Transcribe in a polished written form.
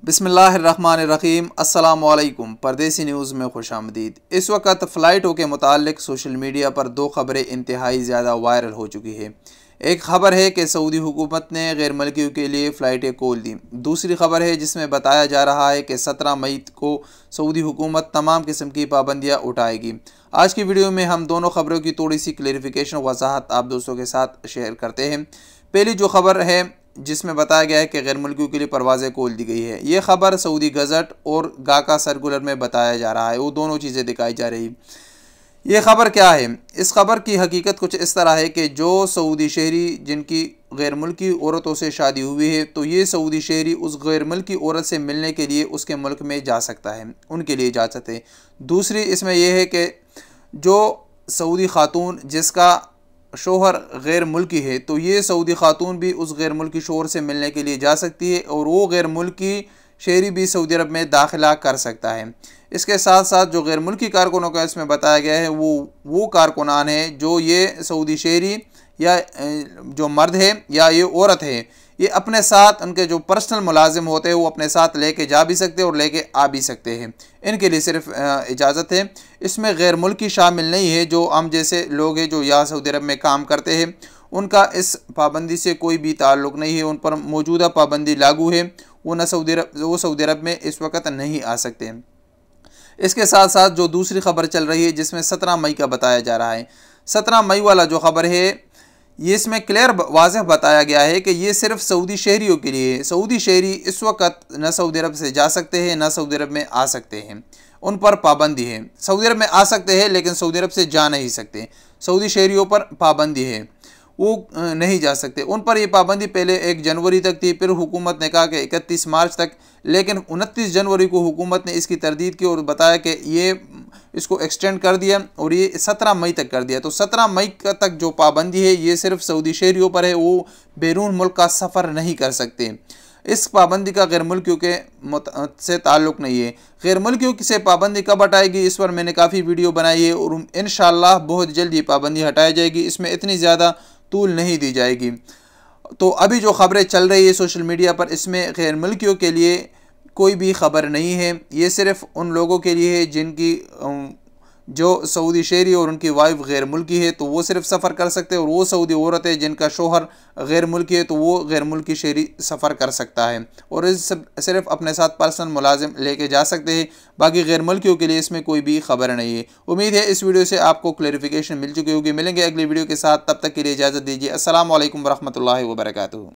बिस्मिल्लाहिर्रहमानिर्रहीम। अस्सलामुअलैकुम। परदेसी न्यूज़ में खुशामदीद। इस वक्त फ़्लाइटों के मुताल्लिक़ सोशल मीडिया पर दो ख़बरें इंतहाई ज़्यादा वायरल हो चुकी है। एक ख़बर है कि सऊदी हुकूमत ने गैर मुल्कियों के लिए फ़्लाइटें खोल दी। दूसरी ख़बर है जिसमें बताया जा रहा है कि 17 मई को सऊदी हुकूमत तमाम किस्म की पाबंदियाँ उठाएगी। आज की वीडियो में हम दोनों ख़बरों की थोड़ी सी क्लेरिफिकेशन वजाहत आप दोस्तों के साथ शेयर करते हैं। पहली जो ख़बर है जिसमें बताया गया है कि गैर मुल्कियों के लिए परवाज़ें खोल दी गई है, ये ख़बर सऊदी गज़ट और गाका सर्कुलर में बताया जा रहा है, वो दोनों चीज़ें दिखाई जा रही। ये ख़बर क्या है? इस ख़बर की हकीकत कुछ इस तरह है कि जो सऊदी शहरी जिनकी गैर मुल्की औरतों से शादी हुई है, तो ये सऊदी शहरी उस गैर मुल्की औरत से मिलने के लिए उसके मुल्क में जा सकता है, उनके लिए इजाज़त है। दूसरी इसमें यह है कि जो सऊदी ख़ातून जिसका शोहर गैर मुल्की है, तो ये सऊदी ख़ातून भी उस गैर मुल्की शोहर से मिलने के लिए जा सकती है और वो गैर मुल्की शहरी भी सऊदी अरब में दाखिला कर सकता है। इसके साथ साथ जो गैर मुल्की कारकुनों का इसमें बताया गया है वो कारकुनान हैं जो ये सऊदी शहरी या जो मर्द है या ये औरत है, ये अपने साथ उनके जो पर्सनल मुलाजिम होते हैं वो अपने साथ लेके जा भी सकते हैं और लेके आ भी सकते हैं। इनके लिए सिर्फ इजाज़त है। इसमें गैर मुल्की शामिल नहीं है। जो हम जैसे लोग हैं जो यहाँ सऊदी अरब में काम करते हैं, उनका इस पाबंदी से कोई भी ताल्लुक़ नहीं है। उन पर मौजूदा पाबंदी लागू है, वो सऊदी अरब में इस वक्त नहीं आ सकते। इसके साथ साथ जो दूसरी खबर चल रही है जिसमें 17 मई का बताया जा रहा है, 17 मई वाला जो ख़बर है ये इसमें क्लियर वाज़ह बताया गया है कि ये सिर्फ सऊदी शहरियों के लिए है। सऊदी शहरी इस वक्त न सऊदी अरब से जा सकते हैं न सऊदी अरब में आ सकते हैं, उन पर पाबंदी है। सऊदी अरब में आ सकते हैं लेकिन सऊदी अरब से जा नहीं सकते। सऊदी शहरियों पर पाबंदी है, वो नहीं जा सकते। उन पर यह पाबंदी पहले 1 जनवरी तक थी, फिर हुकूमत ने कहा कि 31 मार्च तक, लेकिन 29 जनवरी को हुकूमत ने इसकी तरदीद की और बताया कि ये इसको एक्सटेंड कर दिया और ये 17 मई तक कर दिया। तो 17 मई तक जो पाबंदी है ये सिर्फ सऊदी शहरियों पर है, वो बैरून मुल्क का सफ़र नहीं कर सकते। इस पाबंदी का गैर मुल्कियों के से ताल्लुक़ नहीं है। गैर मुल्कियों से पाबंदी कब हटाएगी इस पर मैंने काफ़ी वीडियो बनाई है और इंशाअल्लाह बहुत जल्द ये पाबंदी हटाई जाएगी। इसमें इतनी ज़्यादा तूल नहीं दी जाएगी। तो अभी जो ख़बरें चल रही है सोशल मीडिया पर, इसमें गैर मुल्कियों के लिए कोई भी ख़बर नहीं है। ये सिर्फ़ उन लोगों के लिए है जिनकी जो सऊदी शहरी और उनकी वाइफ गैर मुल्की है, तो वो सिर्फ सफ़र कर सकते हैं। और वो सऊदी औरत है जिनका शोहर गैर मुल्की है, तो वो गैर मुल्की शहरी सफ़र कर सकता है और इस सिर्फ अपने साथ पर्सनल मुलाजिम लेके जा सकते हैं। बाकी गैर मुल्कियों के लिए इसमें कोई भी ख़बर नहीं है। उम्मीद है इस वीडियो से आपको क्लैरिफिकेशन मिल चुकी होगी। मिलेंगे अगली वीडियो के साथ, तब तक के लिए इजाज़त दीजिए। अस्सलामु अलैकुम वरहमतुल्लाहि वबरकातुहू।